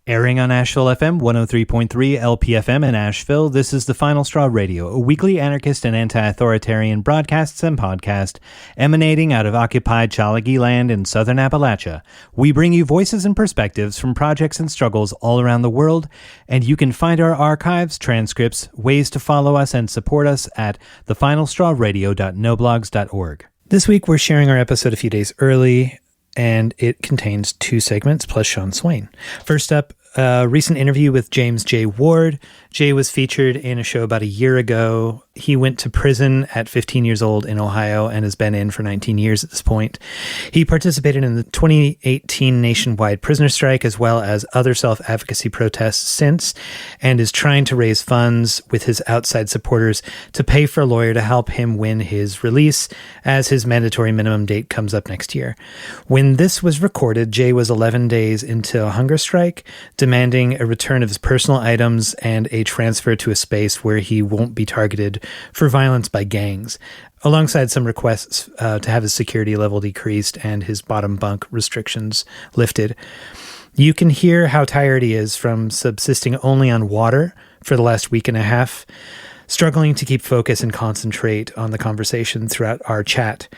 Airing on Asheville FM 103.3 LPFM in Asheville, this is The Final Straw Radio, a weekly anarchist and anti-authoritarian broadcasts and podcast emanating out of occupied Chalagi land in southern Appalachia. We bring you voices and perspectives from projects and struggles all around the world, and you can find our archives, transcripts, ways to follow us and support us at thefinalstrawradio.noblogs.org. This week we're sharing our episode a few days early, and it contains 2 segments plus Sean Swain. First up, a recent interview with James J. Ward. Jay was featured in a show about a year ago. He went to prison at 15 years old in Ohio and has been in for 19 years at this point. He participated in the 2018 nationwide prisoner strike as well as other self-advocacy protests since, and is trying to raise funds with his outside supporters to pay for a lawyer to help him win his release as his mandatory minimum date comes up next year. When this was recorded, Jay was 11 days into a hunger strike, demanding a return of his personal items and a transfer to a space where he won't be targeted for violence by gangs, alongside some requests to have his security level decreased and his bottom bunk restrictions lifted. You can hear how tired he is from subsisting only on water for the last week and a half, struggling to keep focus and concentrate on the conversation throughout our chat.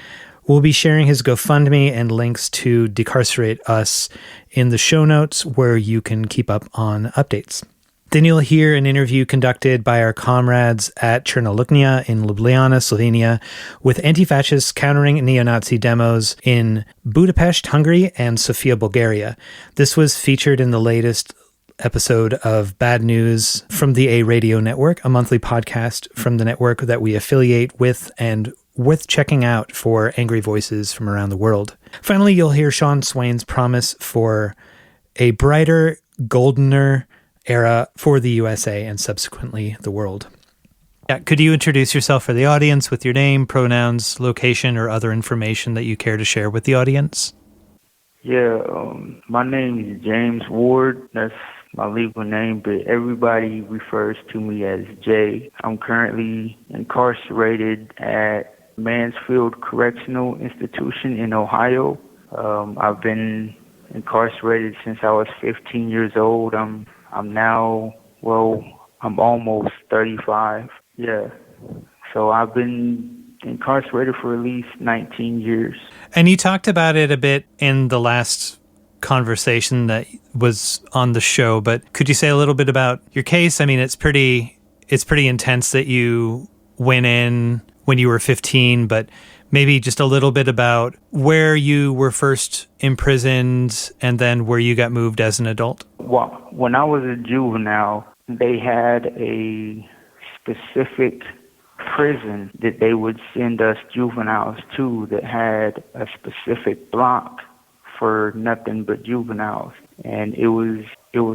We'll be sharing his GoFundMe and links to Decarcerate Us in the show notes where you can keep up on updates. Then you'll hear an interview conducted by our comrades at Chernoluknia in Ljubljana, Slovenia, with antifascists countering neo-Nazi demos in Budapest, Hungary, and Sofia, Bulgaria. This was featured in the latest episode of Bad News from the A Radio Network, a monthly podcast from the network that we affiliate with and worth checking out for angry voices from around the world. Finally, you'll hear Sean Swain's promise for a brighter, goldener era for the USA and subsequently the world. Yeah, could you introduce yourself for the audience with your name, pronouns, location, or other information that you care to share with the audience? Yeah, my name is James Ward. That's my legal name, but everybody refers to me as Jay. I'm currently incarcerated at Mansfield Correctional Institution in Ohio. I've been incarcerated since I was 15 years old. I'm almost 35. Yeah. So I've been incarcerated for at least 19 years. And you talked about it a bit in the last conversation that was on the show, but could you say a little bit about your case? I mean, it's pretty intense that you went in when you were 15, but maybe just a little bit about where you were first imprisoned and then where you got moved as an adult. Well, when I was a juvenile, they had a specific prison that they would send us juveniles to that had a specific block for nothing but juveniles. And it was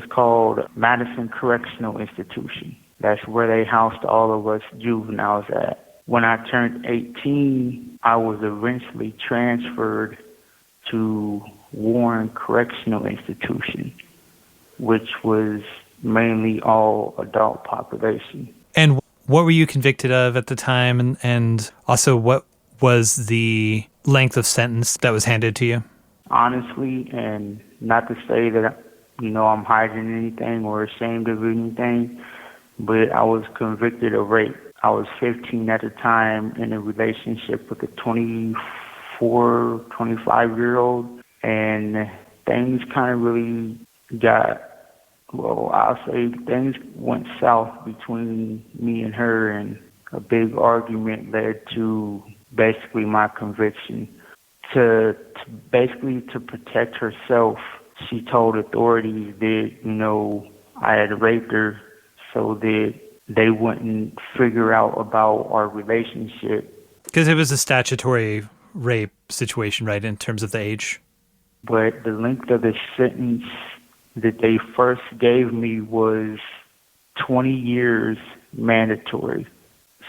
called Madison Correctional Institution. That's where they housed all of us juveniles at. When I turned 18, I was eventually transferred to Warren Correctional Institution, which was mainly all adult population. And what were you convicted of at the time? And also, what was the length of sentence that was handed to you? Honestly, and not to say that, I'm hiding anything or ashamed of anything, but I was convicted of rape. I was 15 at the time in a relationship with a 25-year-old, and things kind of really I'll say things went south between me and her, and a big argument led to basically my conviction. To protect herself, she told authorities that, I had raped her so that they wouldn't figure out about our relationship. Because it was a statutory rape situation, right, in terms of the age? But the length of the sentence that they first gave me was 20 years mandatory.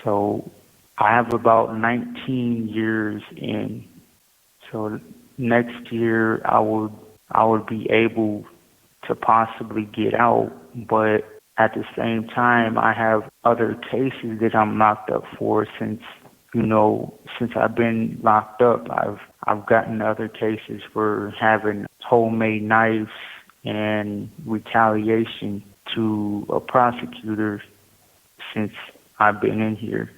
So I have about 19 years in. So next year I would be able to possibly get out, but at the same time I have other cases that I'm locked up for. Since I've been locked up, I've gotten other cases for having homemade knives and retaliation to a prosecutor since I've been in here.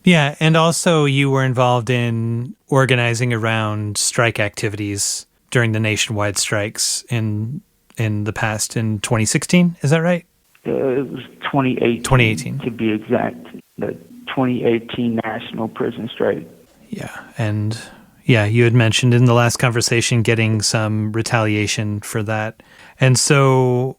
Yeah, and also you were involved in organizing around strike activities during the nationwide strikes in the past, in 2016, is that right? It was 2018. 2018. To be exact. The 2018 National Prison Strike. Yeah, and yeah, you had mentioned in the last conversation getting some retaliation for that. And so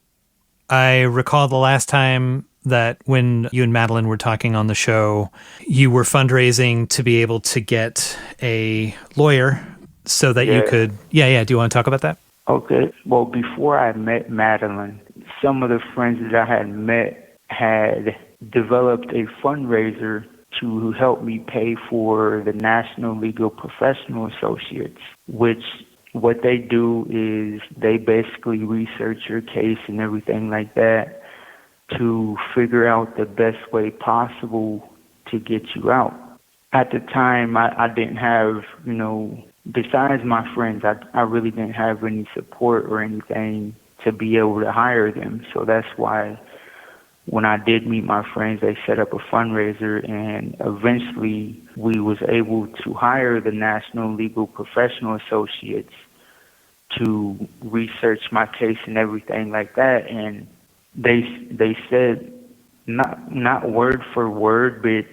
I recall the last time that when you and Madeline were talking on the show, you were fundraising to be able to get a lawyer so that you could... Yeah. Do you want to talk about that? Okay. Well, before I met Madeline, some of the friends that I had met had developed a fundraiser to help me pay for the National Legal Professional Associates, which what they do is they basically research your case and everything like that to figure out the best way possible to get you out. At the time, I didn't have, besides my friends, I really didn't have any support or anything to be able to hire them. So that's why when I did meet my friends, they set up a fundraiser, and eventually we was able to hire the National Legal Professional Associates to research my case and everything like that. And they said, not word for word, but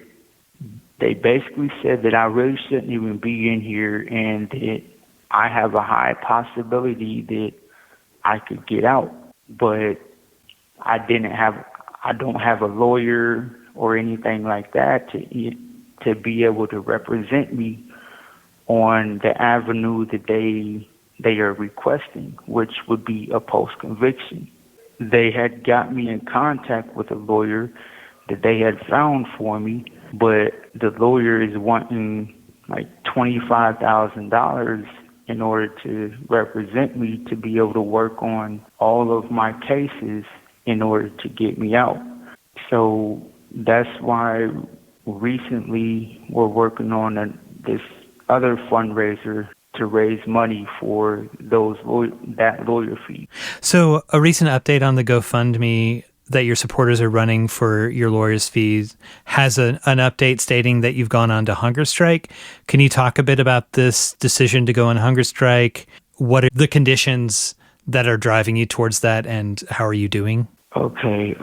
they basically said that I really shouldn't even be in here, and that I have a high possibility that I could get out. But I don't have a lawyer or anything like that to be able to represent me on the avenue that they are requesting, which would be a post-conviction. They had got me in contact with a lawyer that they had found for me, but the lawyer is wanting like $25,000 in order to represent me to be able to work on all of my cases in order to get me out. So that's why recently we're working on this other fundraiser to raise money for that lawyer fee. So a recent update on the GoFundMe that your supporters are running for your lawyer's fees has an update stating that you've gone on to hunger strike. Can you talk a bit about this decision to go on hunger strike? What are the conditions that are driving you towards that, and how are you doing? Okay,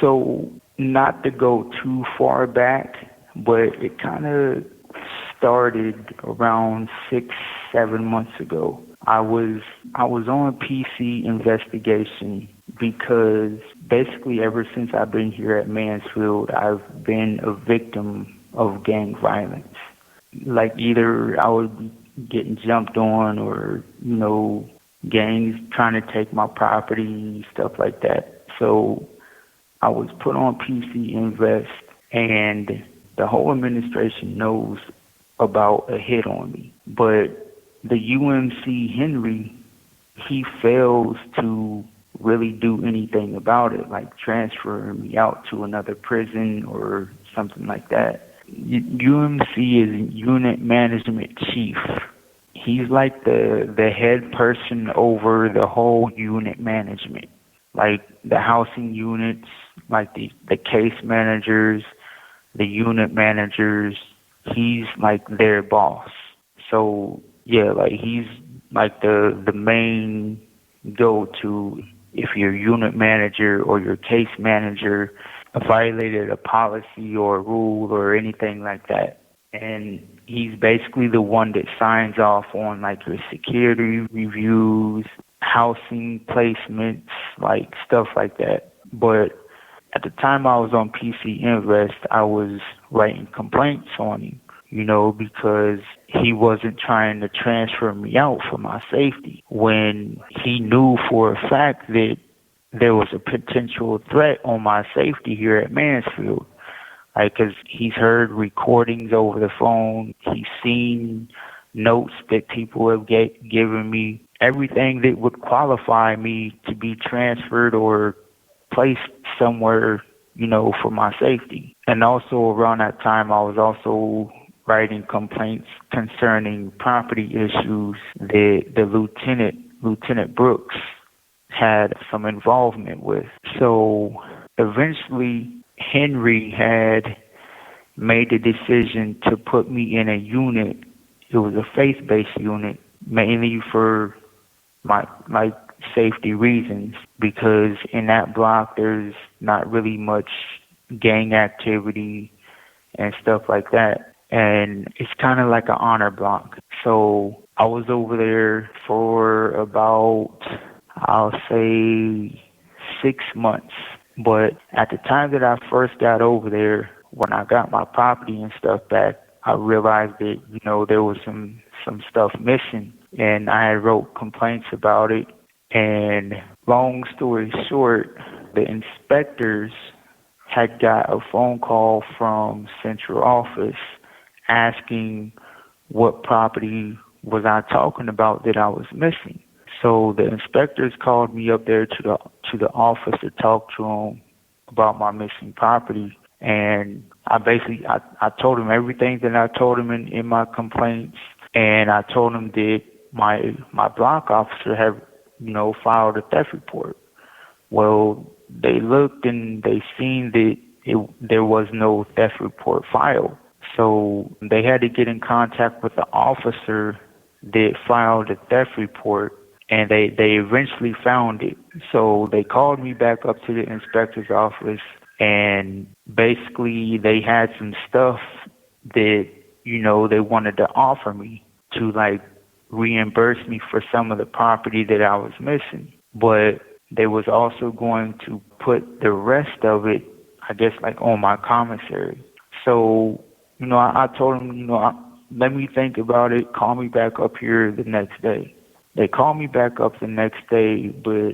so not to go too far back, but it kind of started around 6-7 months ago. I was on PC investigation because basically ever since I've been here at Mansfield, I've been a victim of gang violence. Like either I would be getting jumped on, or, gangs trying to take my property, stuff like that. So I was put on PC Invest, and the whole administration knows about a hit on me. But the UMC Henry, he fails to really do anything about it, like transfer me out to another prison or something like that. UMC is Unit Management Chief. He's like the head person over the whole unit management, like the housing units, like the case managers, the unit managers. He's like their boss. So yeah, like he's like the main go-to if your unit manager or your case manager violated a policy or a rule or anything like that. And he's basically the one that signs off on like your security reviews, housing placements, like stuff like that. But at the time I was on PC Invest, I was writing complaints on him, because he wasn't trying to transfer me out for my safety when he knew for a fact that there was a potential threat on my safety here at Mansfield. Like, because he's heard recordings over the phone, he's seen notes that people have given me, everything that would qualify me to be transferred or placed somewhere, for my safety. And also around that time, I was also writing complaints concerning property issues that the lieutenant Lieutenant Brooks had some involvement with. So eventually, Henry had made the decision to put me in a unit. It was a faith-based unit, mainly for my safety reasons, because in that block there's not really much gang activity and stuff like that. And it's kind of like an honor block. So I was over there for about, I'll say, 6 months. But at the time that I first got over there, when I got my property and stuff back, I realized that, there was some stuff missing. And I had wrote complaints about it. And long story short, the inspectors had got a phone call from central office asking what property was I talking about that I was missing. So the inspectors called me up there to the office to talk to them about my missing property. And I told them everything that I told them in my complaints. And I told them that my block officer had, filed a theft report. Well, they looked and they seen that there was no theft report filed. So they had to get in contact with the officer that filed the theft report, and they eventually found it. So they called me back up to the inspector's office, and basically they had some stuff that, they wanted to offer me to reimburse me for some of the property that I was missing. But they was also going to put the rest of it, I guess, on my commissary. So, I told them, let me think about it, call me back up here the next day. They called me back up the next day, but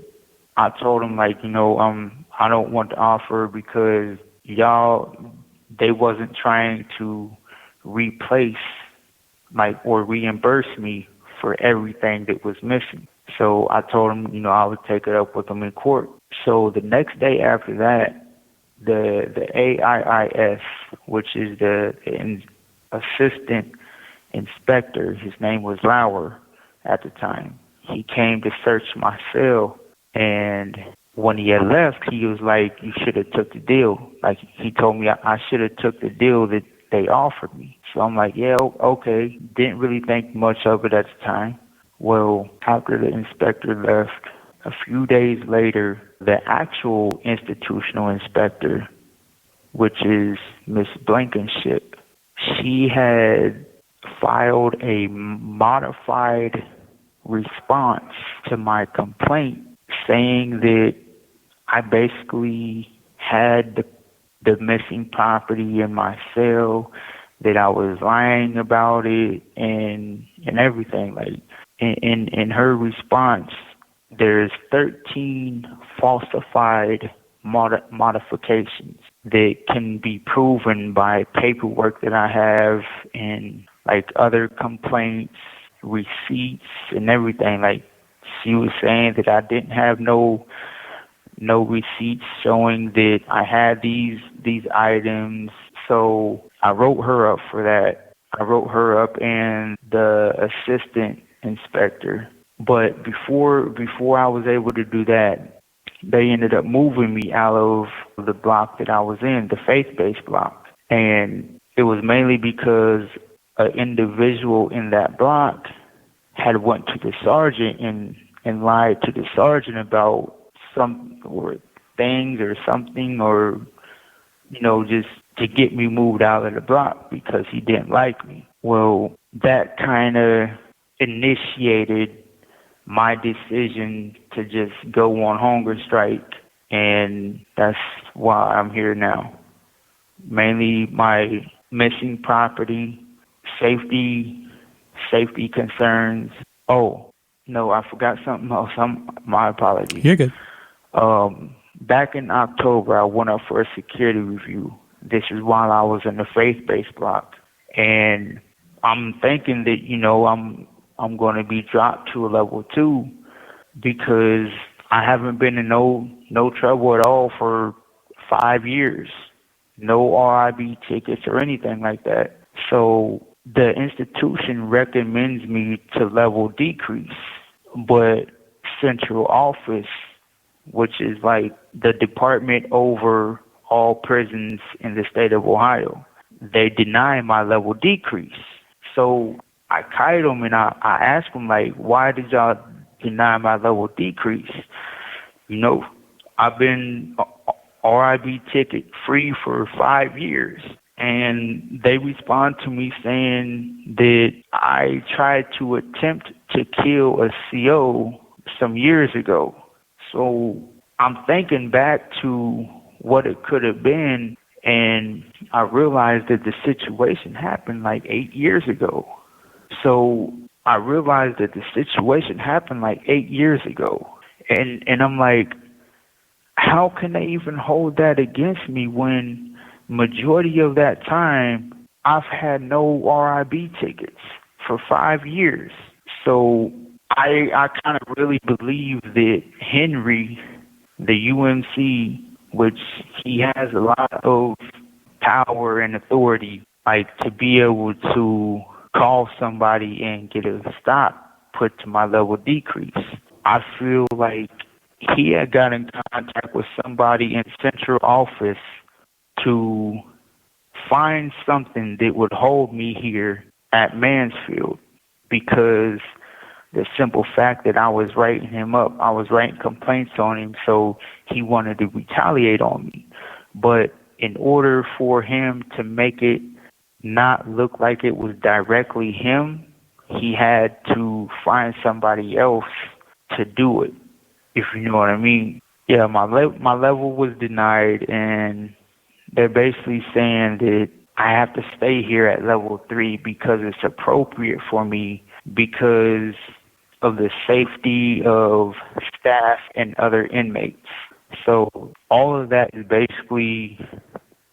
I told them, I don't want the offer because they wasn't trying to replace, or reimburse me for everything that was missing. So I told them, I would take it up with them in court. So the next day after that, the AIIS, which is the assistant inspector, his name was Lauer at the time, he came to search my cell. And when he had left, he was like, you should have took the deal. He told me I should have took the deal that they offered me. So I'm like, yeah, okay. Didn't really think much of it at the time. Well, after the inspector left, a few days later, the actual institutional inspector, which is Miss Blankenship, she had filed a modified response to my complaint saying that I basically had the missing property in my cell, that I was lying about it and everything. In her response, there's 13 falsified modifications that can be proven by paperwork that I have and other complaints, receipts, and everything. She was saying that I didn't have no receipts showing that I had these items. So I wrote her up for that. I wrote her up and the assistant inspector. But before I was able to do that, they ended up moving me out of the block that I was in, the faith-based block. And it was mainly because an individual in that block had went to the sergeant and lied to the sergeant about some or things or something, or just to get me moved out of the block because he didn't like me. Well, that kind of initiated my decision to just go on hunger strike, and that's why I'm here now. Mainly my missing property, safety concerns. Oh, no, I forgot something else. My apologies. You're good. Back in October, I went up for a security review. This is while I was in the faith-based block. And I'm thinking that, I'm going to be dropped to a level 2 because I haven't been in no trouble at all for 5 years. No RIB tickets or anything like that. So the institution recommends me to level decrease. But central office, which is like the department over all prisons in the state of Ohio. They denied my level decrease. So I kited them and I asked them, like, why did y'all deny my level decrease? You know, I've been RIB ticket free for 5 years. And they respond to me saying that I tried to attempt to kill a CO some years ago. So I'm thinking back to what it could have been, and I realized that the situation happened like 8 years ago. So I realized that the situation happened like 8 years ago. And I'm like, how can they even hold that against me when majority of that time I've had no RIB tickets for 5 years? So I kind of really believe that Henry, the UMC, which he has a lot of power and authority, like to be able to call somebody and get a stop put to my level decrease. I feel like he had got in contact with somebody in central office to find something that would hold me here at Mansfield, because the simple fact that I was writing him up, I was writing complaints on him, so he wanted to retaliate on me. But in order for him to make it not look like it was directly him, he had to find somebody else to do it, if you know what I mean. Yeah, my level was denied, and they're basically saying that I have to stay here at level 3 because it's appropriate for me because of the safety of staff and other inmates. So all of that is basically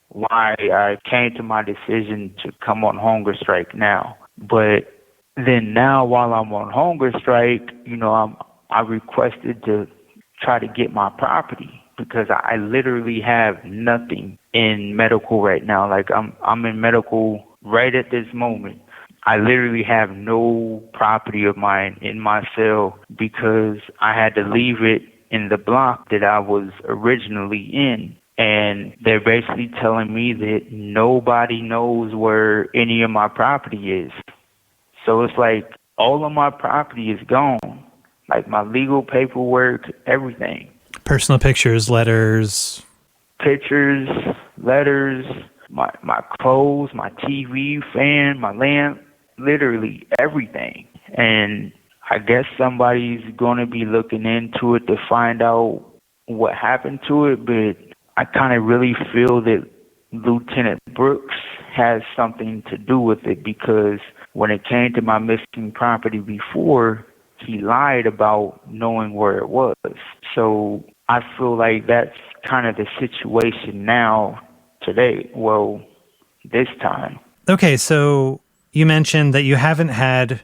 why I came to my decision to come on hunger strike now. But then now while I'm on hunger strike, you know, I requested to try to get my property because I literally have nothing in medical right now. Like I'm in medical right at this moment. I literally have no property of mine in my cell because I had to leave it in the block that I was originally in. And they're basically telling me that nobody knows where any of my property is. So it's like all of my property is gone. Like my legal paperwork, everything. Personal pictures, letters. Pictures, letters, my clothes, my TV, fan, my lamp, literally everything. And I guess somebody's going to be looking into it to find out what happened to it, but I kind of really feel that Lieutenant Brooks has something to do with it, because when it came to my missing property before, he lied about knowing where it was. So I feel like that's kind of the situation now, today, well, this time. Okay, so you mentioned that you haven't had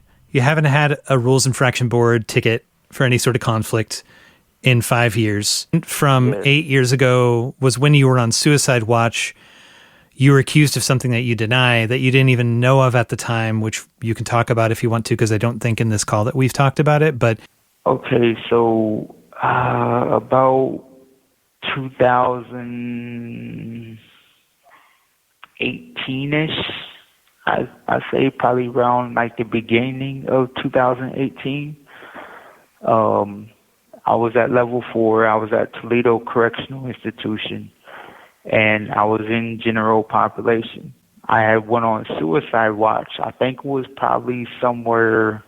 a Rules Infraction Board ticket for any sort of conflict in 5 years. From 8 years ago was when you were on suicide watch. You were accused of something that you deny, that you didn't even know of at the time, which you can talk about if you want to, because I don't think in this call that we've talked about it. But okay, so about 2018-ish, I say probably around like the beginning of 2018. I was at level 4. I was at Toledo Correctional Institution, and I was in general population. I had went on suicide watch. I think it was probably somewhere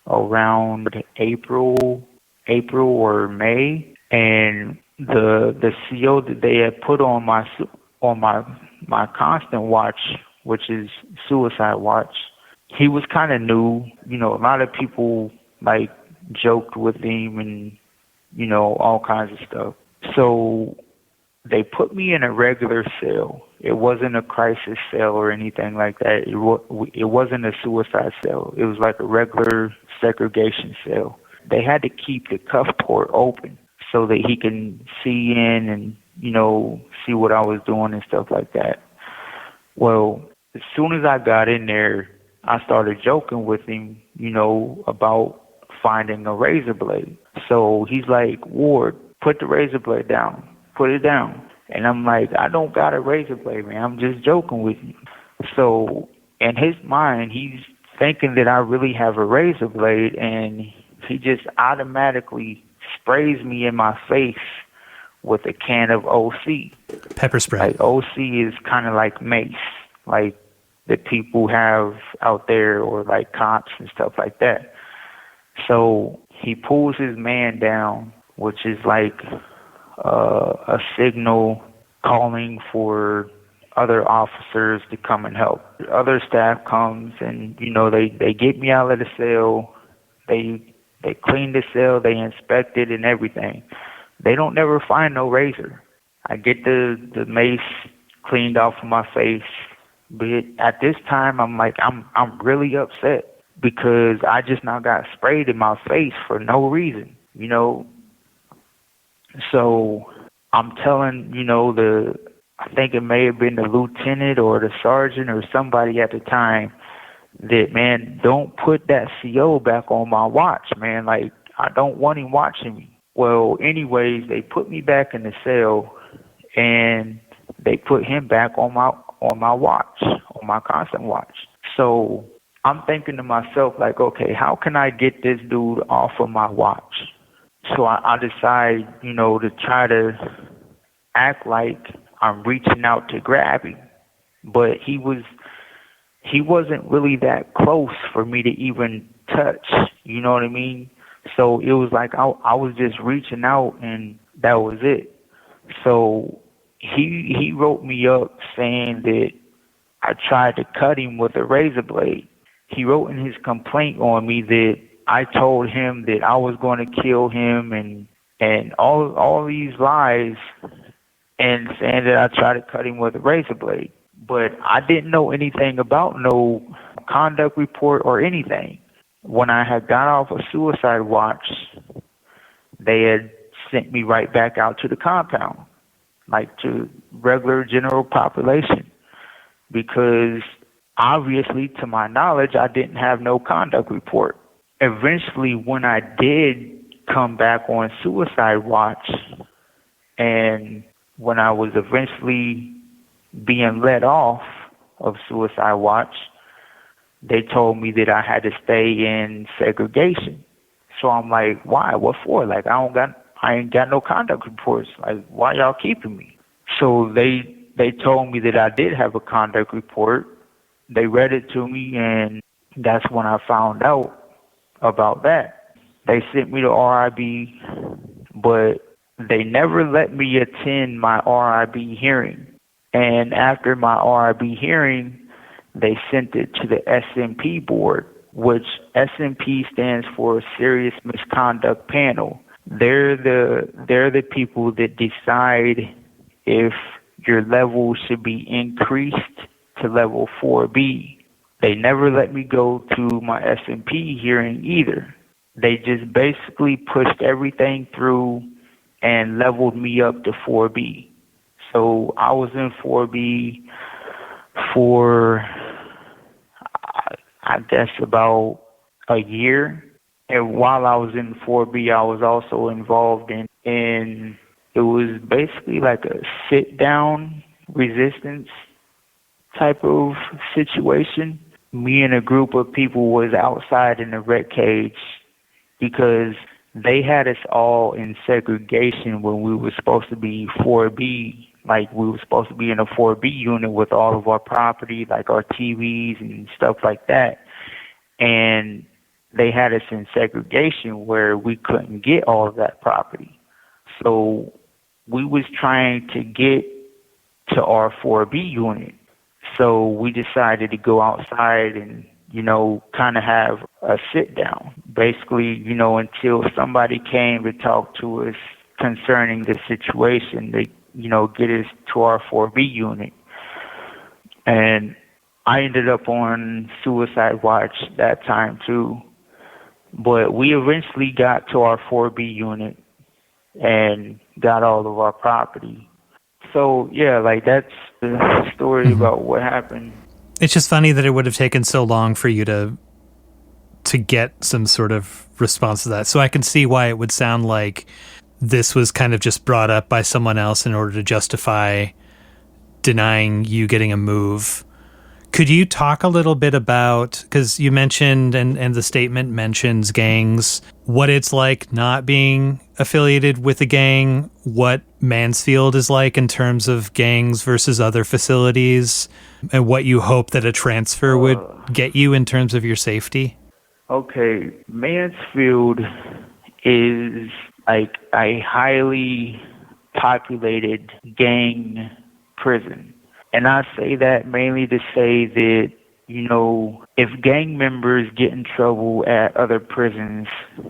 around April or May, and the CO that they had put on my constant watch, which is suicide watch, he was kind of new. You know, a lot of people like joked with him and, you know, all kinds of stuff. So they put me in a regular cell. It wasn't a crisis cell or anything like that. It wasn't a suicide cell. It was like a regular segregation cell. They had to keep the cuff port open so that he can see in and, you know, see what I was doing and stuff like that. Well, as soon as I got in there, I started joking with him, you know, about finding a razor blade. So he's like, Ward, put the razor blade down. Put it down. And I'm like, I don't got a razor blade, man. I'm just joking with you. So in his mind, he's thinking that I really have a razor blade, and he just automatically sprays me in my face with a can of OC. Pepper spray. Like, OC is kind of like mace, like that people have out there, or like cops and stuff like that. So he pulls his man down, which is like a signal calling for other officers to come and help. Other staff comes and, they get me out of the cell. They clean the cell, they inspect it and everything. They don't never find no razor. I get the mace cleaned off of my face, but at this time I'm like, I'm really upset because I just now got sprayed in my face for no reason, So I'm telling, I think it may have been the lieutenant or the sergeant or somebody at the time that, man, don't put that CO back on my watch, man. Like, I don't want him watching me. Well, anyways, they put me back in the cell, and they put him back on my watch, on my constant watch. So I'm thinking to myself, like, okay, how can I get this dude off of my watch? So I decide, to try to act like I'm reaching out to grab him. But he wasn't really that close for me to even touch, you know what I mean? So it was like I was just reaching out, and that was it. So he wrote me up saying that I tried to cut him with a razor blade. He wrote in his complaint on me that I told him that I was going to kill him, and all these lies, and saying that I tried to cut him with a razor blade. But I didn't know anything about no conduct report or anything. When I had got off a suicide watch, they had sent me right back out to the compound, like to regular general population, because obviously, to my knowledge, I didn't have no conduct report. Eventually, when I did come back on suicide watch, and when I was eventually being let off of suicide watch, they told me that I had to stay in segregation. So I'm like, why? What for? Like, I ain't got no conduct reports. Like, why y'all keeping me? So they told me that I did have a conduct report. They read it to me, and that's when I found out about that. They sent me to RIB, but they never let me attend my RIB hearing. And after my RIB hearing, they sent it to the SMP board, which SMP stands for Serious Misconduct Panel. They're the people that decide if your level should be increased to level 4B. They never let me go to my SMP hearing either. They just basically pushed everything through and leveled me up to 4B. So I was in 4B for, I guess, about a year. And while I was in 4B, I was also involved in it was basically like a sit-down resistance type of situation. Me and a group of people was outside in the red cage because they had us all in segregation when we were supposed to be 4B. Like, we were supposed to be in a 4B unit with all of our property, like our TVs and stuff like that. And they had us in segregation where we couldn't get all of that property. So we was trying to get to our 4B unit. So we decided to go outside and, kind of have a sit down, basically, until somebody came to talk to us concerning the situation, to, get us to our 4B unit. And I ended up on suicide watch that time too. But we eventually got to our 4B unit and got all of our property. So, yeah, like, that's the story about what happened. It's just funny that it would have taken so long for you to to get some sort of response to that. So I can see why it would sound like this was kind of just brought up by someone else in order to justify denying you getting a move. Could you talk a little bit about, because you mentioned, and the statement mentions gangs, what it's like not being affiliated with a gang, what Mansfield is like in terms of gangs versus other facilities, and what you hope that a transfer would get you in terms of your safety? Okay, Mansfield is like a highly populated gang prison. And I say that mainly to say that, you know, if gang members get in trouble at other prisons,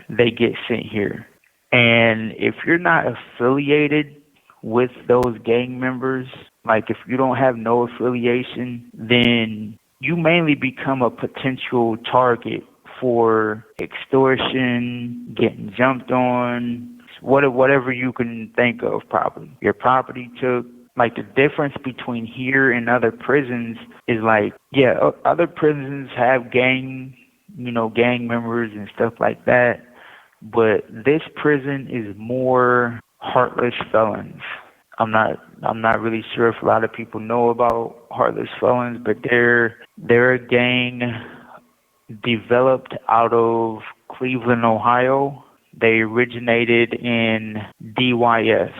they get sent here. And if you're not affiliated with those gang members, like if you don't have no affiliation, then you mainly become a potential target for extortion, getting jumped on, whatever you can think of probably. Your property took. Like, the difference between here and other prisons is like, yeah, other prisons have gang members and stuff like that. But this prison is more heartless felons. I'm not really sure if a lot of people know about heartless felons, but they're a gang developed out of Cleveland, Ohio. They originated in DYS,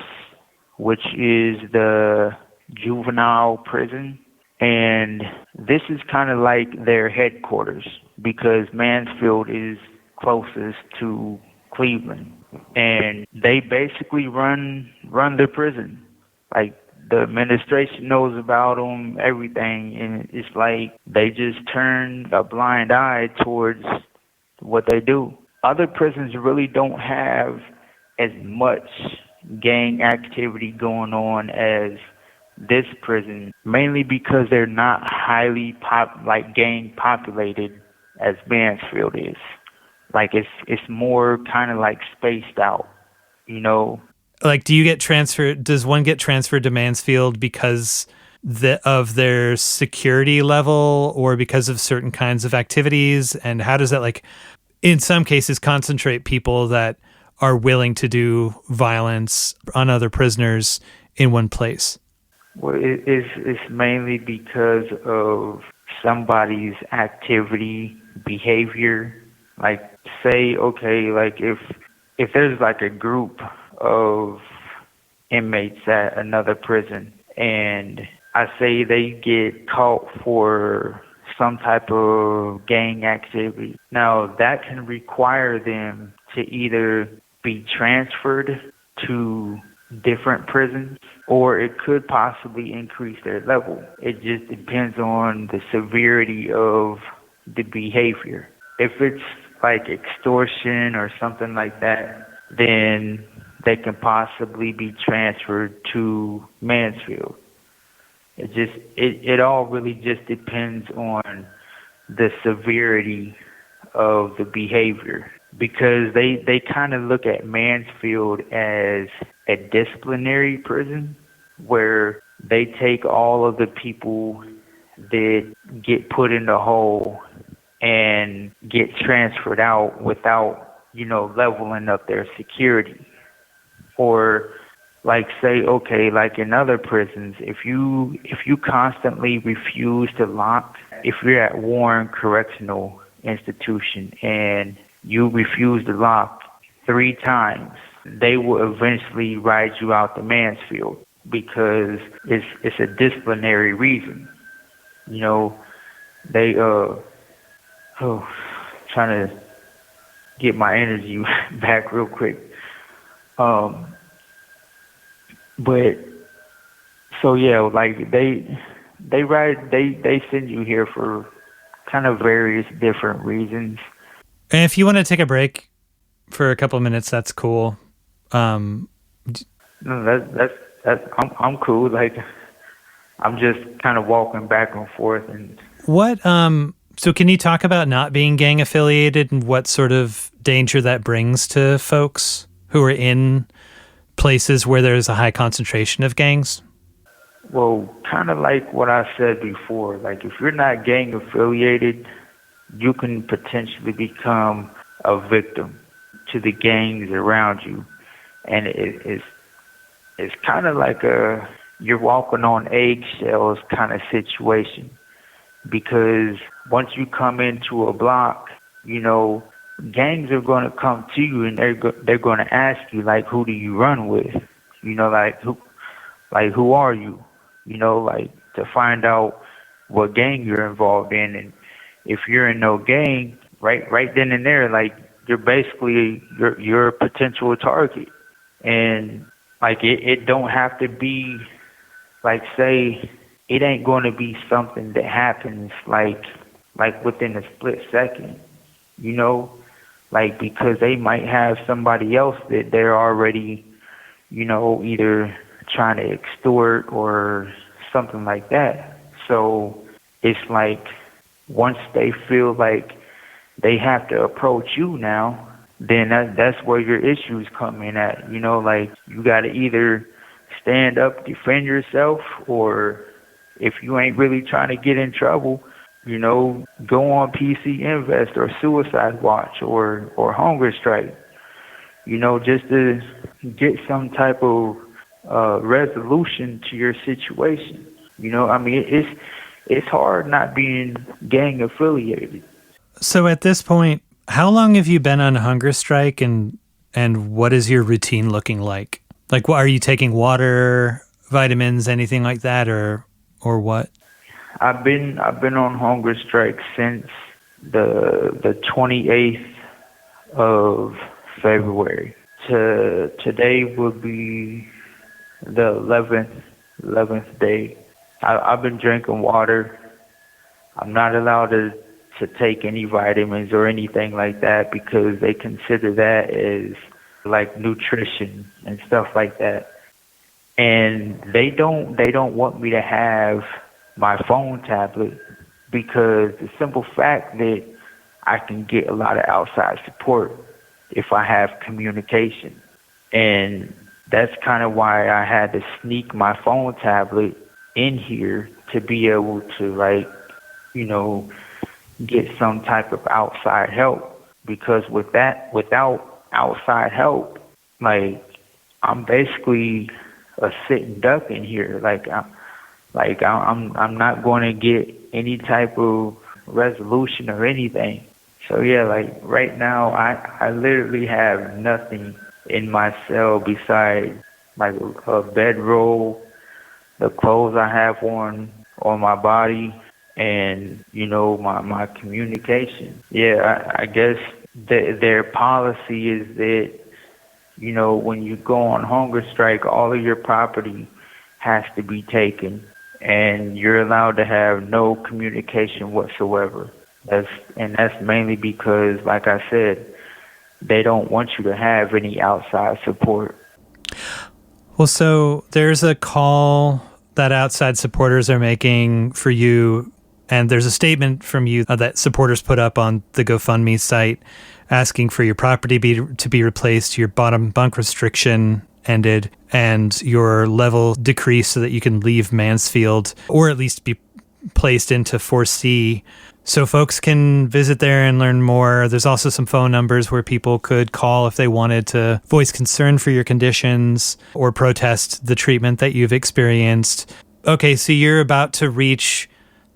which is the juvenile prison. And this is kind of like their headquarters because Mansfield is closest to Cleveland. And they basically run the prison. Like, the administration knows about them, everything. And it's like they just turn a blind eye towards what they do. Other prisons really don't have as much gang activity going on as this prison, mainly because they're not highly gang populated as Mansfield is. Like, it's more kind of like spaced out, you know. Like, do you get transferred? Does one get transferred to Mansfield because of their security level or because of certain kinds of activities? And how does that, like, in some cases, concentrate people that are willing to do violence on other prisoners in one place? Well, it's mainly because of somebody's activity, behavior. Like, say, okay, like if there's like a group of inmates at another prison and I say they get caught for some type of gang activity, now that can require them to either be transferred to different prisons, or it could possibly increase their level. It just depends on the severity of the behavior. If it's like extortion or something like that, then they can possibly be transferred to Mansfield. It all really just depends on the severity of the behavior, because they kind of look at Mansfield as a disciplinary prison where they take all of the people that get put in the hole and get transferred out without, you know, leveling up their security. Or like, say, okay, like in other prisons, if you constantly refuse to lock, if you're at Warren Correctional Institution and you refuse to lock 3 times, they will eventually ride you out to Mansfield because it's a disciplinary reason. You know, they trying to get my energy back real quick. But so yeah, like they send you here for kind of various different reasons. And if you want to take a break for a couple of minutes, that's cool. No, that's I'm cool. Like, I'm just kind of walking back and forth. And what so can you talk about not being gang affiliated and what sort of danger that brings to folks who are in places where there's a high concentration of gangs? Well, kind of like what I said before, like if you're not gang affiliated, you can potentially become a victim to the gangs around you. And it's kind of like you're walking on eggshells kind of situation, because once you come into a block, you know, gangs are going to come to you and they're going to ask you, like, who do you run with? You know, who are you? You know, like, to find out what gang you're involved in. And if you're in no gang, right then and there, like, you're a potential target. And like, it don't have to be, like, say, it ain't going to be something that happens like within a split second, you know, like, because they might have somebody else that they're already, you know, either trying to extort or something like that. So it's like, once they feel like they have to approach you now, then that's where your issues come in at. You know, like, you got to either stand up, defend yourself, or if you ain't really trying to get in trouble, you know, go on PC Invest or Suicide Watch or Hunger Strike, you know, just to get some type of resolution to your situation. You know, I mean, it's hard not being gang affiliated. So at this point, how long have you been on hunger strike, and what is your routine looking like? Like, are you taking water, vitamins, anything like that, or what? I've been on hunger strike since the 28th of February. Today will be the 11th day. I've been drinking water. I'm not allowed to take any vitamins or anything like that, because they consider that as like nutrition and stuff like that. And they don't want me to have my phone tablet, because the simple fact that I can get a lot of outside support if I have communication. And that's kind of why I had to sneak my phone tablet in here, to be able to, like, you know, get some type of outside help. Because without outside help, like, I'm basically a sitting duck in here. I'm not going to get any type of resolution or anything. So yeah, like, right now I literally have nothing in my cell besides like a bedroll, the clothes I have on my body, and, you know, my communication. Yeah, I guess their policy is that, you know, when you go on hunger strike, all of your property has to be taken, and you're allowed to have no communication whatsoever. That's mainly because, like I said, they don't want you to have any outside support. Well, so there's a call that outside supporters are making for you, and there's a statement from you that supporters put up on the GoFundMe site asking for your property to be replaced, your bottom bunk restriction ended, and your level decreased so that you can leave Mansfield, or at least be placed into 4C. So folks can visit there and learn more. There's also some phone numbers where people could call if they wanted to voice concern for your conditions or protest the treatment that you've experienced. Okay, so you're about to reach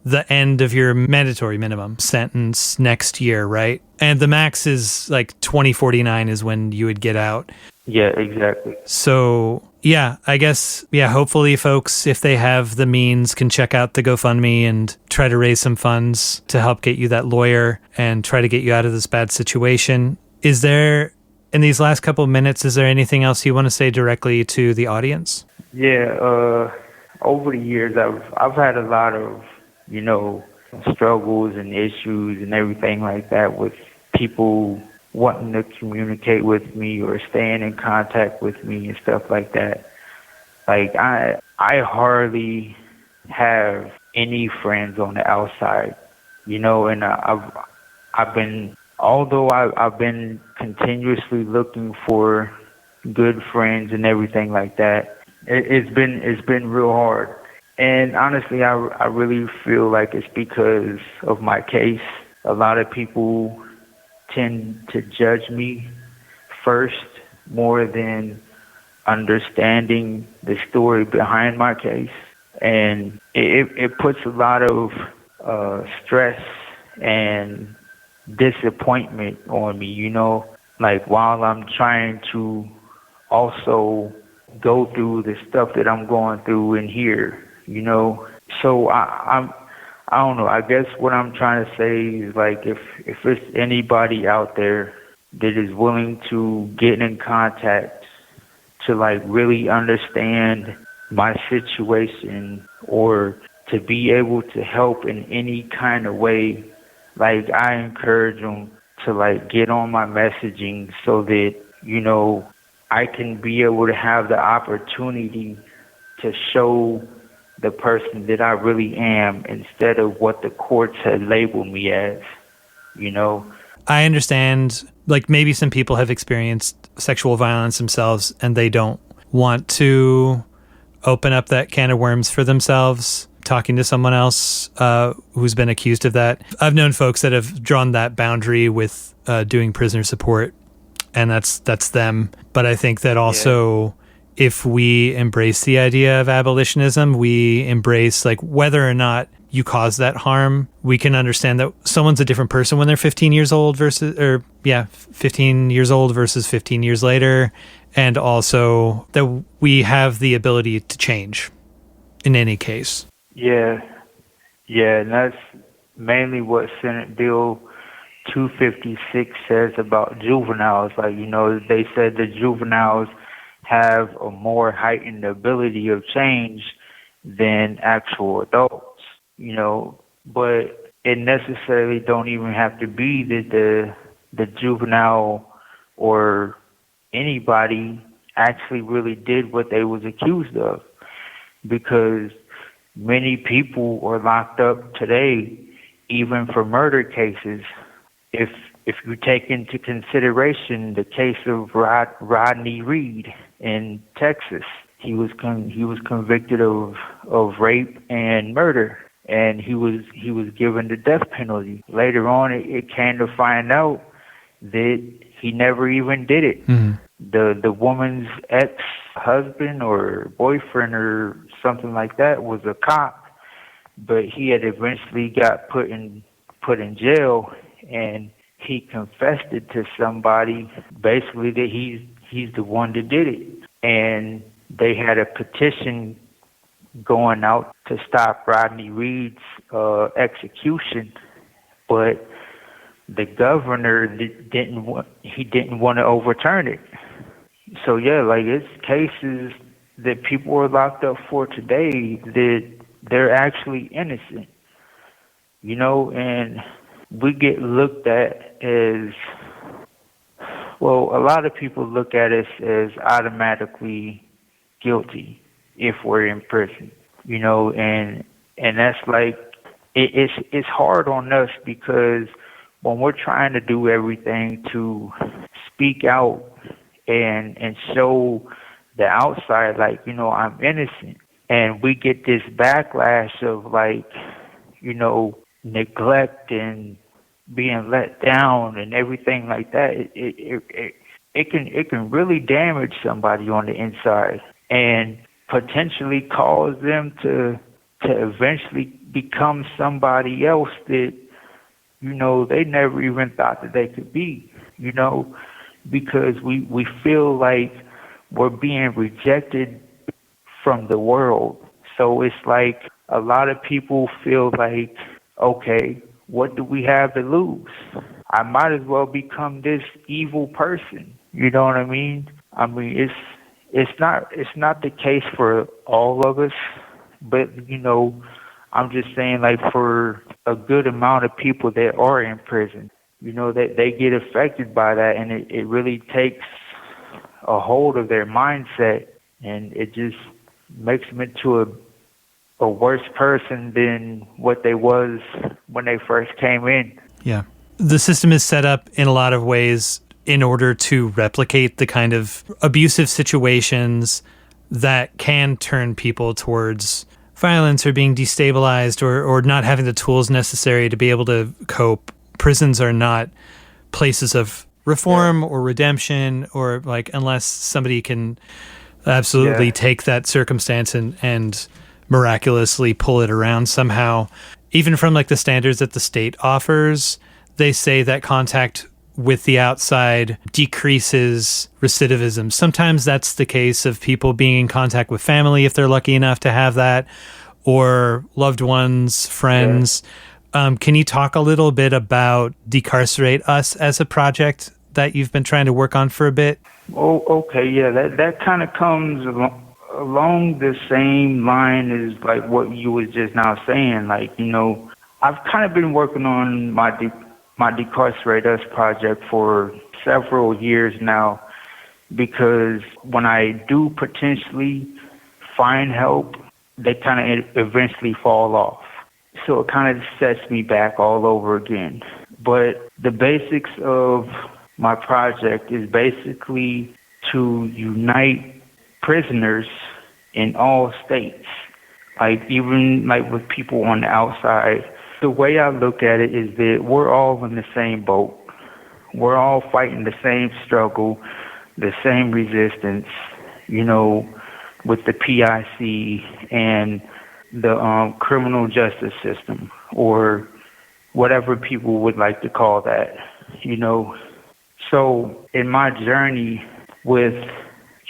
the end of your mandatory minimum sentence next year, right? And the max is like 2049 is when you would get out. Yeah, exactly. So yeah, I guess, hopefully folks, if they have the means, can check out the GoFundMe and try to raise some funds to help get you that lawyer and try to get you out of this bad situation. Is there, in these last couple of minutes, is there anything else you want to say directly to the audience? Yeah, over the years, I've had a lot of, you know, struggles and issues and everything like that with people wanting to communicate with me or staying in contact with me and stuff like that. Like, I hardly have any friends on the outside, you know, and I've been continuously looking for good friends and everything like that. It's been real hard. And honestly, I really feel like it's because of my case. a lot of people tend to judge me first more than understanding the story behind my case. And it puts a lot of stress and disappointment on me, like while I'm trying to also go through the stuff that I'm going through in here, So I don't know. I guess what I'm trying to say is, like, if it's anybody out there that is willing to get in contact to, like, really understand my situation or to be able to help in any kind of way, like, I encourage them to, like, get on my messaging so that, I can be able to have the opportunity to show the person that I really am instead of what the courts had labeled me as, I understand, like, maybe some people have experienced sexual violence themselves and they don't want to open up that can of worms for themselves, talking to someone else who's been accused of that. I've known folks that have drawn that boundary with doing prisoner support, and that's them. But I think that also, if we embrace the idea of abolitionism, we embrace, like, whether or not you cause that harm, we can understand that someone's a different person when they're 15 years old versus 15 years old versus 15 years later. And also that we have the ability to change in any case. Yeah, and that's mainly what Senate Bill 256 says about juveniles. Like, they said that juveniles have a more heightened ability of change than actual adults, but it necessarily don't even have to be that the juvenile or anybody actually really did what they was accused of, because many people are locked up today even for murder cases. If you take into consideration the case of Rodney Reed in Texas, he was convicted of rape and murder, and he was given the death penalty. Later on, it came to find out that he never even did it. Mm-hmm. The woman's ex-husband or boyfriend or something like that was a cop, but he had eventually got put in jail, and he confessed it to somebody, basically that he's the one that did it. And they had a petition going out to stop Rodney Reed's execution, but the governor didn't want to overturn it. So like, it's cases that people are locked up for today that they're actually innocent, and we get looked at as, well, a lot of people look at us as automatically guilty if we're in prison, and that's like, it's hard on us, because when we're trying to do everything to speak out and show the outside, like, I'm innocent, and we get this backlash of, like, neglect and being let down and everything like that, it can really damage somebody on the inside and potentially cause them to eventually become somebody else that, they never even thought that they could be, because we feel like we're being rejected from the world. So it's like a lot of people feel like, okay, what do we have to lose? I might as well become this evil person. You know what I mean? I mean, it's not the case for all of us, but I'm just saying, like, for a good amount of people that are in prison, that they get affected by that, and it really takes a hold of their mindset, and it just makes them into a worse person than what they was when they first came in. Yeah. The system is set up in a lot of ways in order to replicate the kind of abusive situations that can turn people towards violence or being destabilized or not having the tools necessary to be able to cope prisons are not places of reform or redemption, or like, unless somebody can absolutely take that circumstance and miraculously pull it around somehow. Even from like the standards that the state offers, they say that contact with the outside decreases recidivism. Sometimes that's the case of people being in contact with family, if they're lucky enough to have that, or loved ones, friends. Can you talk a little bit about Decarcerate Us as a project that you've been trying to work on for a bit? Oh, okay, yeah, that kind of comes along the same line as like what you was just now saying. Like, you know, I've kind of been working on my Decarcerate Us project for several years now, because when I do potentially find help, they kind of eventually fall off. So it kind of sets me back all over again. But the basics of my project is basically to unite prisoners in all states, like even like with people on the outside. The way I look at it is that we're all in the same boat. We're all fighting the same struggle, the same resistance, you know, with the PIC and the criminal justice system, or whatever people would like to call that, you know. So in my journey with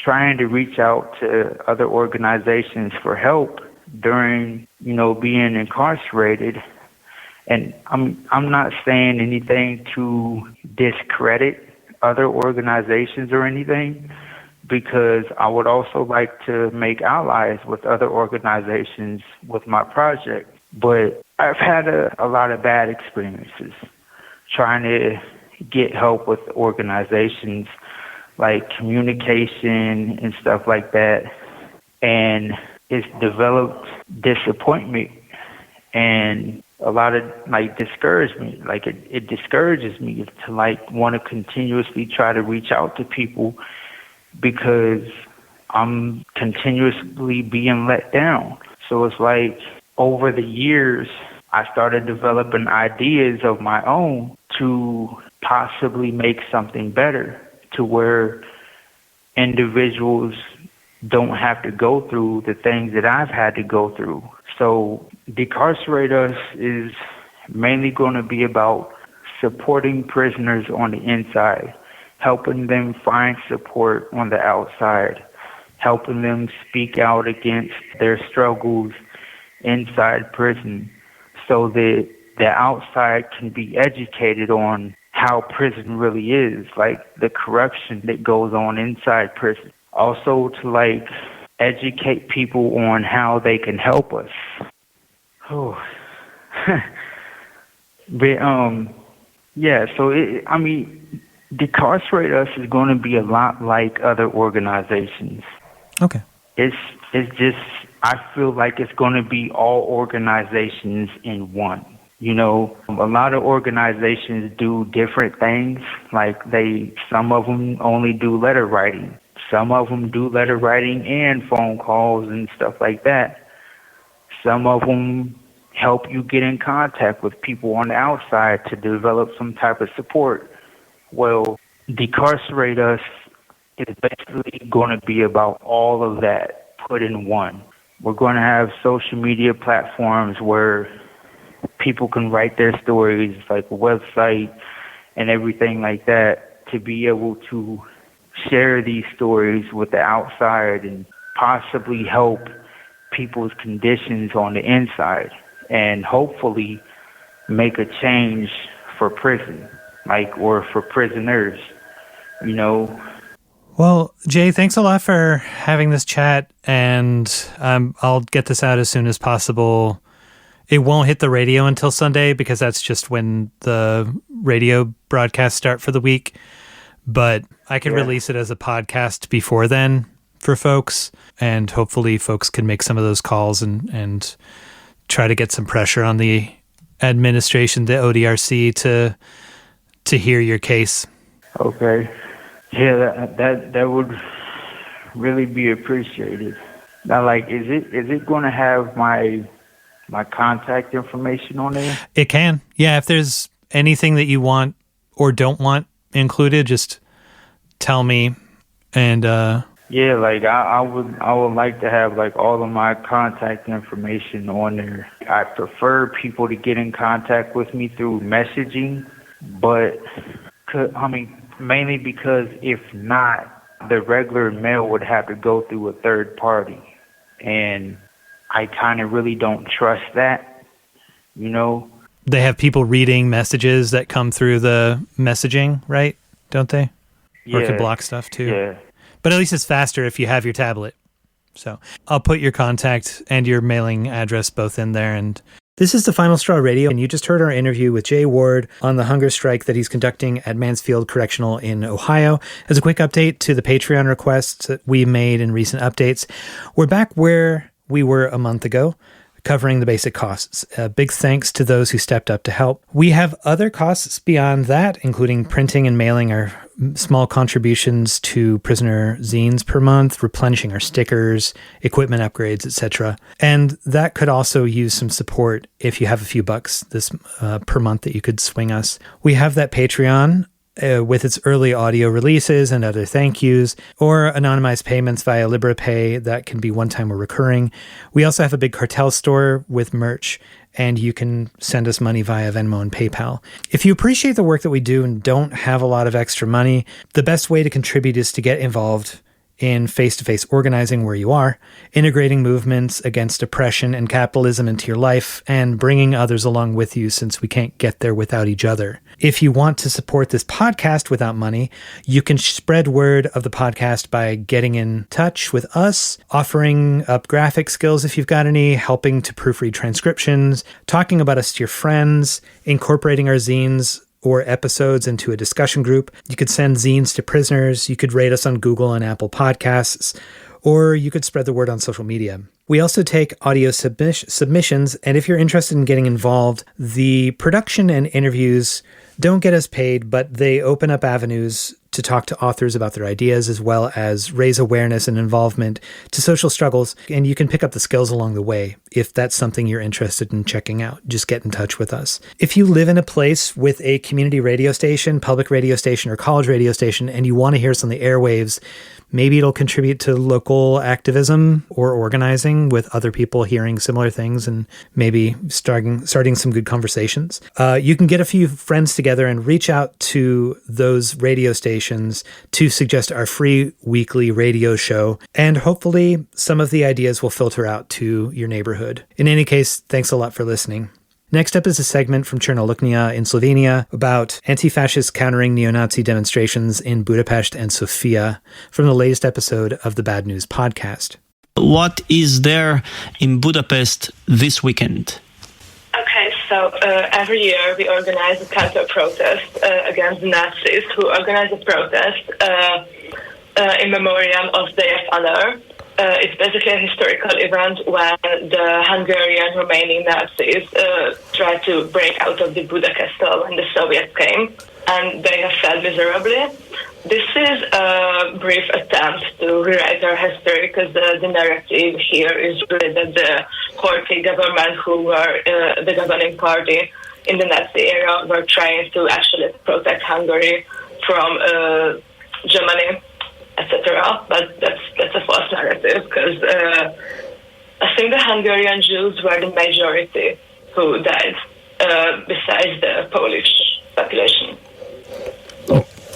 trying to reach out to other organizations for help during, you know, being incarcerated, and I'm not saying anything to discredit other organizations or anything, because I would also like to make allies with other organizations with my project. But I've had a lot of bad experiences trying to get help with organizations, like communication and stuff like that. And it's developed disappointment and a lot of like discouragement. Like it discourages me to like want to continuously try to reach out to people, because I'm continuously being let down. So it's like over the years, I started developing ideas of my own to possibly make something better, to where individuals don't have to go through the things that I've had to go through. So Decarcerate Us is mainly going to be about supporting prisoners on the inside, helping them find support on the outside, helping them speak out against their struggles inside prison, so that the outside can be educated on how prison really is, like the corruption that goes on inside prison. Also to like educate people on how they can help us. Oh. But yeah, so Decarcerate Us is going to be a lot like other organizations. Okay. It's just, I feel like it's going to be all organizations in one. You know, a lot of organizations do different things. Like some of them only do letter writing. Some of them do letter writing and phone calls and stuff like that. Some of them help you get in contact with people on the outside to develop some type of support. Well, Decarcerate Us is basically going to be about all of that put in one. We're going to have social media platforms where people can write their stories, like a website and everything like that, to be able to share these stories with the outside and possibly help people's conditions on the inside, and hopefully make a change for prison, or for prisoners, you know. Well, Jay, thanks a lot for having this chat, and I'll get this out as soon as possible. It won't hit the radio until Sunday, because that's just when the radio broadcasts start for the week. But I can release it as a podcast before then for folks, and hopefully folks can make some of those calls and try to get some pressure on the administration, the ODRC, to hear your case. Okay. Yeah, that would really be appreciated. Now, is it going to have my contact information on there? It can. Yeah, if there's anything that you want or don't want included, just tell me. And yeah, like I would like to have like all of my contact information on there. I prefer people to get in contact with me through messaging, but mainly because if not, the regular mail would have to go through a third party, and I kind of really don't trust that, you know. They have people reading messages that come through the messaging, right? Don't they? Yeah. Or can block stuff too. Yeah. But at least it's faster if you have your tablet. So I'll put your contact and your mailing address both in there. And this is the Final Straw Radio, and you just heard our interview with Jay Ward on the hunger strike that he's conducting at Mansfield Correctional in Ohio. As a quick update to the Patreon requests that we made in recent updates, we're back where we were a month ago, covering the basic costs. Big thanks to those who stepped up to help. We have other costs beyond that, including printing and mailing our small contributions to prisoner zines per month, replenishing our stickers, equipment upgrades, etc. And that could also use some support if you have a few bucks this per month that you could swing us. We have that Patreon with its early audio releases and other thank yous, or anonymized payments via LibrePay that can be one-time or recurring. We also have a big cartel store with merch, and you can send us money via Venmo and PayPal. If you appreciate the work that we do and don't have a lot of extra money, the best way to contribute is to get involved in face-to-face organizing where you are, integrating movements against oppression and capitalism into your life, and bringing others along with you since we can't get there without each other. If you want to support this podcast without money, you can spread word of the podcast by getting in touch with us, offering up graphic skills if you've got any, helping to proofread transcriptions, talking about us to your friends, incorporating our zines or episodes into a discussion group. You could send zines to prisoners. You could rate us on Google and Apple Podcasts, or you could spread the word on social media. We also take audio submissions, and if you're interested in getting involved, the production and interviews don't get us paid, but they open up avenues to talk to authors about their ideas, as well as raise awareness and involvement to social struggles. And you can pick up the skills along the way. If that's something you're interested in checking out, just get in touch with us. If you live in a place with a community radio station, public radio station, or college radio station, and you want to hear us on the airwaves, maybe it'll contribute to local activism or organizing with other people hearing similar things and maybe starting some good conversations. You can get a few friends together and reach out to those radio stations to suggest our free weekly radio show, and hopefully some of the ideas will filter out to your neighborhood. In any case, thanks a lot for listening. Next up is a segment from Črna in Slovenia about anti-fascists countering neo-Nazi demonstrations in Budapest and Sofia from the latest episode of the Bad News podcast. What is there in Budapest this weekend? Okay, so every year we organize a counter-protest against the Nazis who organize a protest in memoriam of Day of Honor. It's basically a historical event when the Hungarian remaining Nazis tried to break out of the Buda Castle when the Soviets came, and they have failed miserably. This is a brief attempt to rewrite our history, because the narrative here is really that the Horthy government, who were the governing party in the Nazi era, were trying to actually protect Hungary from Germany, etc. But that's a false narrative, because I think the Hungarian Jews were the majority who died, besides the Polish population.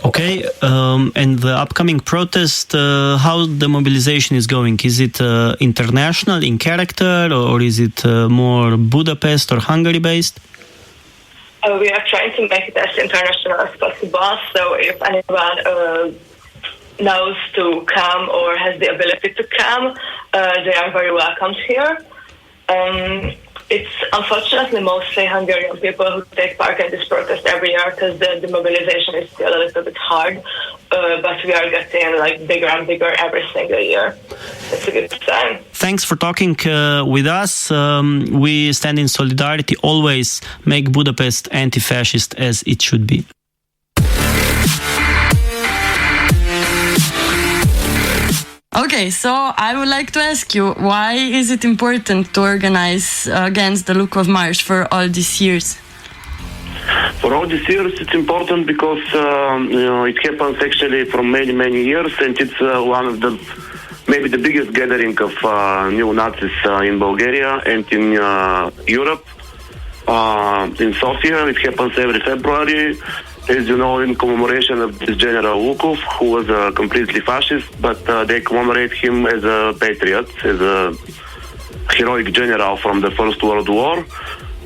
Okay, and the upcoming protest, how the mobilization is going? Is it international in character, or is it more Budapest or Hungary-based? We are trying to make it as international as possible, so if anyone knows to come or has the ability to come, they are very welcomed here. It's unfortunately mostly Hungarian people who take part in this protest every year, because the mobilization is still a little bit hard, but we are getting bigger and bigger every single year. It's a good sign. Thanks for talking with us. We stand in solidarity. Always make Budapest anti-fascist as it should be. Okay, so I would like to ask you, why is it important to organize against the Lukov March for all these years? For all these years, it's important because it happens actually for many, many years, and it's one of the maybe the biggest gathering of neo-Nazis in Bulgaria and in Europe. In Sofia, it happens every February, as you know, in commemoration of this General Lukov, who was completely fascist, but they commemorate him as a patriot, as a heroic general from the First World War.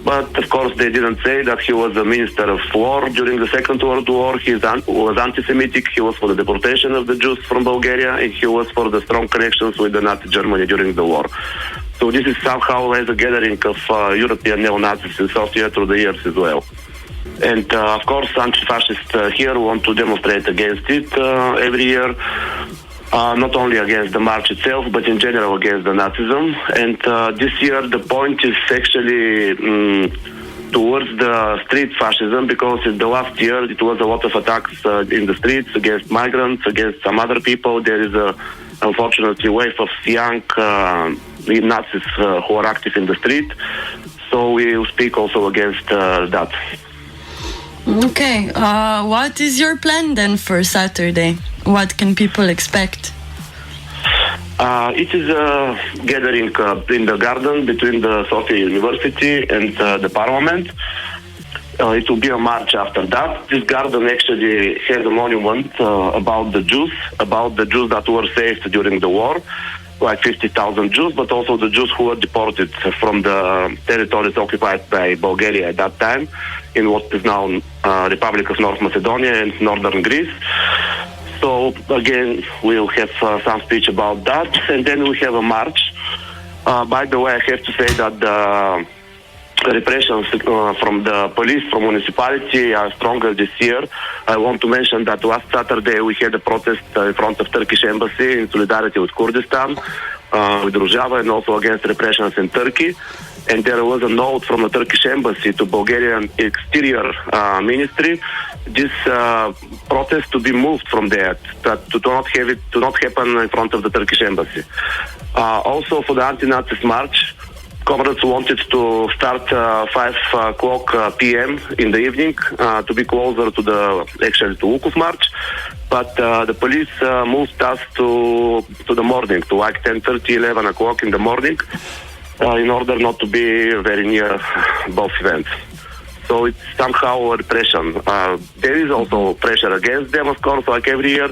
But, of course, they didn't say that he was a minister of war during the Second World War. He was anti-Semitic. He was for the deportation of the Jews from Bulgaria, and he was for the strong connections with the Nazi Germany during the war. So this is somehow as a gathering of European neo-Nazis in Sofia through the years as well. And, of course, anti-fascists here want to demonstrate against it every year. Not only against the march itself, but in general against the Nazism. And this year the point is actually towards the street fascism, because in the last year it was a lot of attacks in the streets against migrants, against some other people. There is unfortunately a wave of young Nazis who are active in the street. So we will speak also against that. Okay, what is your plan then for Saturday? What can people expect? It is a gathering in the garden between the Sofia University and the Parliament. It will be a march after that. This garden actually has a monument about the Jews that were saved during the war, like 50,000 Jews, but also the Jews who were deported from the territories occupied by Bulgaria at that time, in what is now Republic of North Macedonia and northern Greece. So again, we'll have some speech about that, and then we have a march. By the way, I have to say that the repressions from the police, from municipality are stronger this year. I want to mention that last Saturday we had a protest in front of Turkish embassy in solidarity with Kurdistan, with Rojava, and also against repressions in Turkey. And there was a note from the Turkish embassy to Bulgarian exterior ministry, this protest to be moved from there, to not happen in front of the Turkish embassy. Also for the anti-Nazis march, comrades wanted to start 5 o'clock p.m. in the evening to be closer to the Lukov march, but the police moved us to the morning, to like 10:30, 11 o'clock in the morning, in order not to be very near both events. So it's somehow a repression. There is also pressure against them, of course, like every year,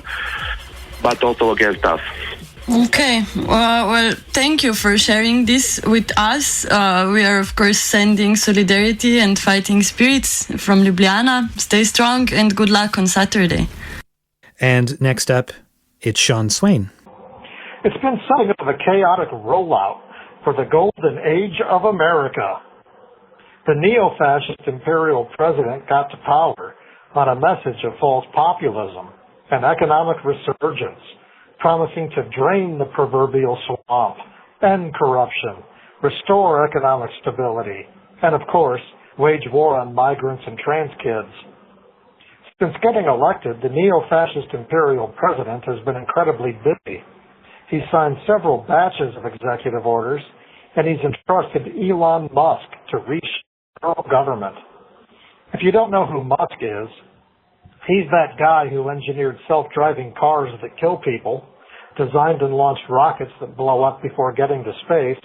but also against us. Okay, well, thank you for sharing this with us. We are, of course, sending solidarity and fighting spirits from Ljubljana. Stay strong and good luck on Saturday. And next up, it's Sean Swain. It's been something of a chaotic rollout for the golden age of America. The neo-fascist imperial president got to power on a message of false populism and economic resurgence, promising to drain the proverbial swamp, end corruption, restore economic stability, and of course, wage war on migrants and trans kids. Since getting elected, the neo-fascist imperial president has been incredibly busy. He's signed several batches of executive orders, and he's entrusted Elon Musk to reshape federal government. If you don't know who Musk is, he's that guy who engineered self-driving cars that kill people, designed and launched rockets that blow up before getting to space,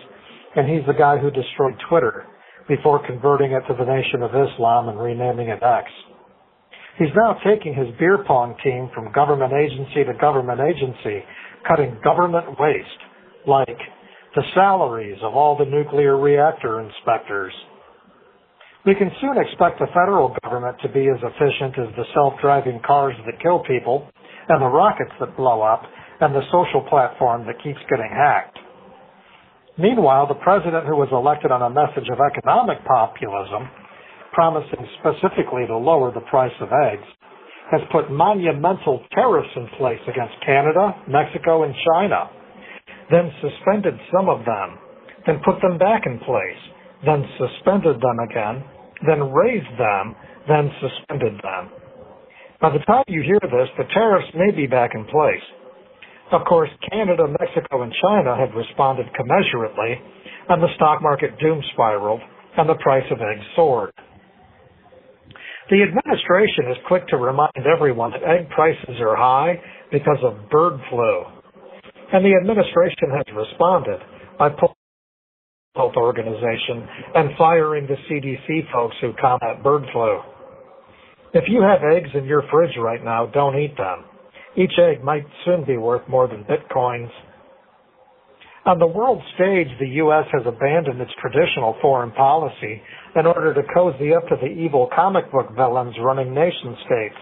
and he's the guy who destroyed Twitter before converting it to the Nation of Islam and renaming it X. He's now taking his beer pong team from government agency to government agency, cutting government waste, like the salaries of all the nuclear reactor inspectors. We can soon expect the federal government to be as efficient as the self-driving cars that kill people, and the rockets that blow up, and the social platform that keeps getting hacked. Meanwhile, the president, who was elected on a message of economic populism, promising specifically to lower the price of eggs, has put monumental tariffs in place against Canada, Mexico, and China, then suspended some of them, then put them back in place, then suspended them again, then raised them, then suspended them. By the time you hear this, the tariffs may be back in place. Of course, Canada, Mexico, and China have responded commensurately, and the stock market doom spiraled, and the price of eggs soared. The administration is quick to remind everyone that egg prices are high because of bird flu. And the administration has responded by pulling the health organization and firing the CDC folks who combat bird flu. If you have eggs in your fridge right now, don't eat them. Each egg might soon be worth more than bitcoins. On the world stage, the U.S. has abandoned its traditional foreign policy in order to cozy up to the evil comic book villains running nation states.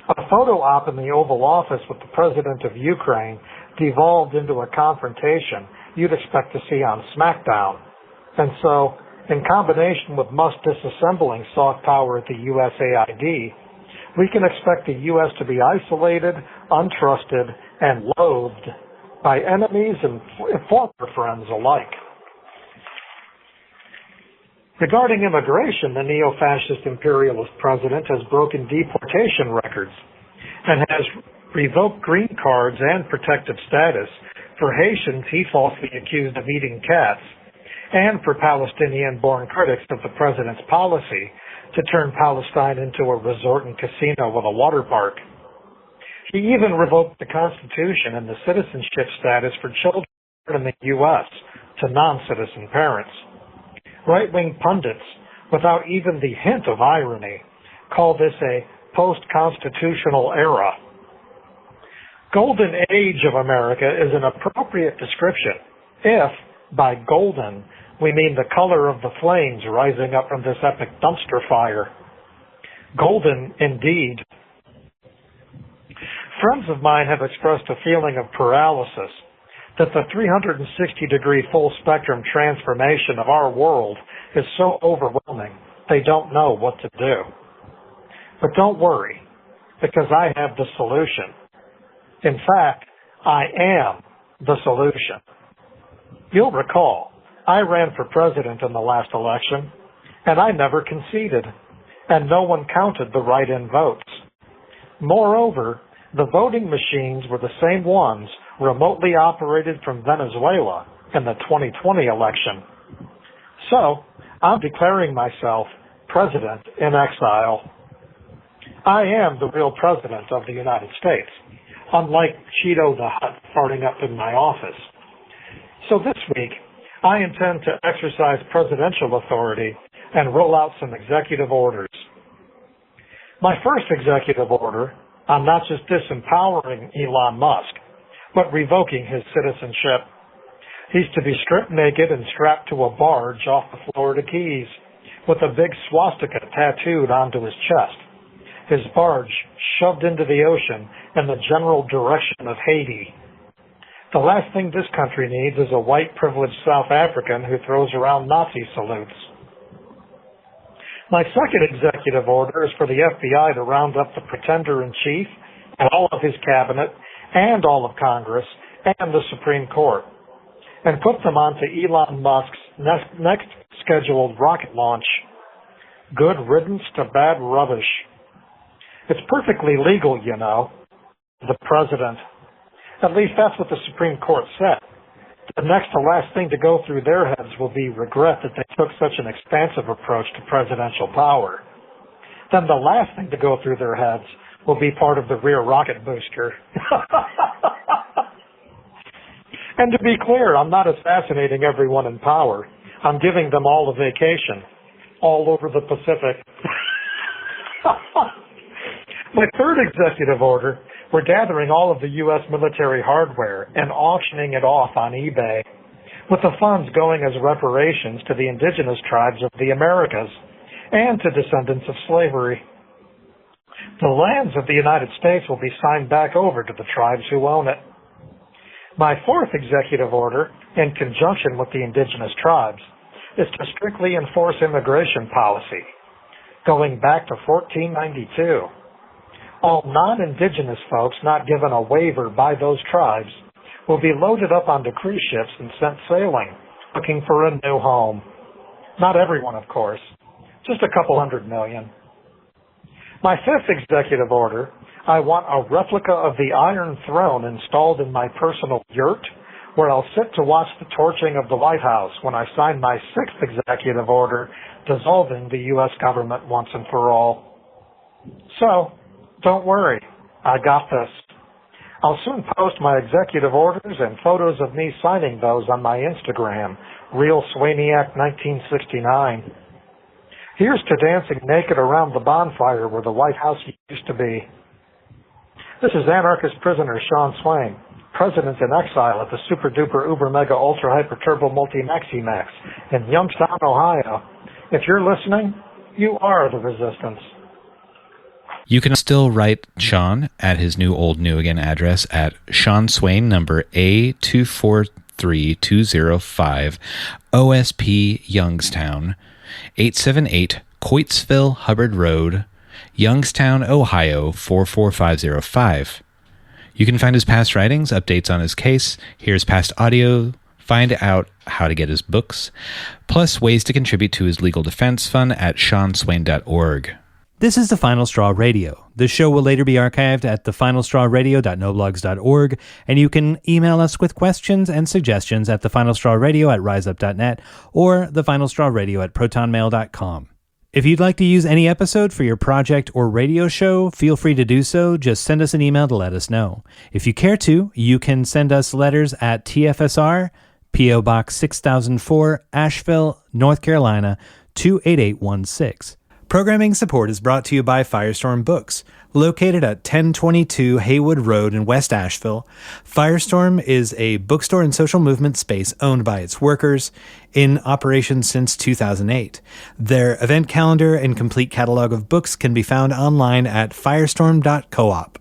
A photo op in the Oval Office with the president of Ukraine devolved into a confrontation you'd expect to see on SmackDown. And so, in combination with Musk disassembling soft power at the USAID, we can expect the U.S. to be isolated, untrusted, and loathed by enemies and former friends alike. Regarding immigration, the neo-fascist imperialist president has broken deportation records and has revoked green cards and protective status for Haitians he falsely accused of eating cats, and for Palestinian-born critics of the president's policy to turn Palestine into a resort and casino with a water park. He even revoked the Constitution and the citizenship status for children in the U.S. to non-citizen parents. Right-wing pundits, without even the hint of irony, call this a post-constitutional era. Golden Age of America is an appropriate description if, by golden, we mean the color of the flames rising up from this epic dumpster fire. Golden indeed. Friends of mine have expressed a feeling of paralysis, that the 360-degree full-spectrum transformation of our world is so overwhelming they don't know what to do. But don't worry, because I have the solution. In fact, I am the solution. You'll recall, I ran for president in the last election, and I never conceded, and no one counted the write-in votes. Moreover, the voting machines were the same ones remotely operated from Venezuela in the 2020 election. So, I'm declaring myself president in exile. I am the real president of the United States, unlike Cheeto the Hutt farting up in my office. So this week, I intend to exercise presidential authority and roll out some executive orders. My first executive order, I'm not just disempowering Elon Musk, but revoking his citizenship. He's to be stripped naked and strapped to a barge off the Florida Keys with a big swastika tattooed onto his chest. His barge shoved into the ocean in the general direction of Haiti. The last thing this country needs is a white privileged South African who throws around Nazi salutes. My second executive order is for the FBI to round up the Pretender-in-Chief and all of his cabinet and all of Congress and the Supreme Court and put them onto Elon Musk's next scheduled rocket launch. Good riddance to bad rubbish. It's perfectly legal, you know, the president. At least that's what the Supreme Court said. The next to last thing to go through their heads will be regret that they took such an expansive approach to presidential power. Then the last thing to go through their heads will be part of the rear rocket booster. And to be clear, I'm not assassinating everyone in power. I'm giving them all a vacation, all over the Pacific. My third executive order, we're gathering all of the U.S. military hardware and auctioning it off on eBay, with the funds going as reparations to the indigenous tribes of the Americas and to descendants of slavery. The lands of the United States will be signed back over to the tribes who own it. My fourth executive order, in conjunction with the indigenous tribes, is to strictly enforce immigration policy, going back to 1492. All non-indigenous folks not given a waiver by those tribes will be loaded up onto cruise ships and sent sailing, looking for a new home. Not everyone, of course, just a couple 100 million. My fifth executive order, I want a replica of the Iron Throne installed in my personal yurt, where I'll sit to watch the torching of the White House when I sign my sixth executive order dissolving the U.S. government once and for all. So, don't worry, I got this. I'll soon post my executive orders and photos of me signing those on my Instagram, Real Swainiac 1969. Here's to dancing naked around the bonfire where the White House used to be. This is anarchist prisoner Sean Swain, president in exile at the Super Duper Uber Mega Ultra Hyper Turbo Multi Maxi Max in Youngstown, Ohio. If you're listening, you are the resistance. You can still write Sean at his new old new again address at Sean Swain number A243205 OSP Youngstown 878 Coitsville-Hubbard Road, Youngstown, Ohio 44505. You can find his past writings, updates on his case, hear his past audio, find out how to get his books, plus ways to contribute to his legal defense fund at seanswain.org. This is The Final Straw Radio. The show will later be archived at thefinalstrawradio.noblogs.org, and you can email us with questions and suggestions at thefinalstrawradio@riseup.net or thefinalstrawradio@protonmail.com. If you'd like to use any episode for your project or radio show, feel free to do so. Just send us an email to let us know. If you care to, you can send us letters at TFSR, P.O. Box 6004, Asheville, North Carolina, 28816. Programming support is brought to you by Firestorm Books. Located at 1022 Haywood Road in West Asheville, Firestorm is a bookstore and social movement space owned by its workers, in operation since 2008. Their event calendar and complete catalog of books can be found online at firestorm.coop.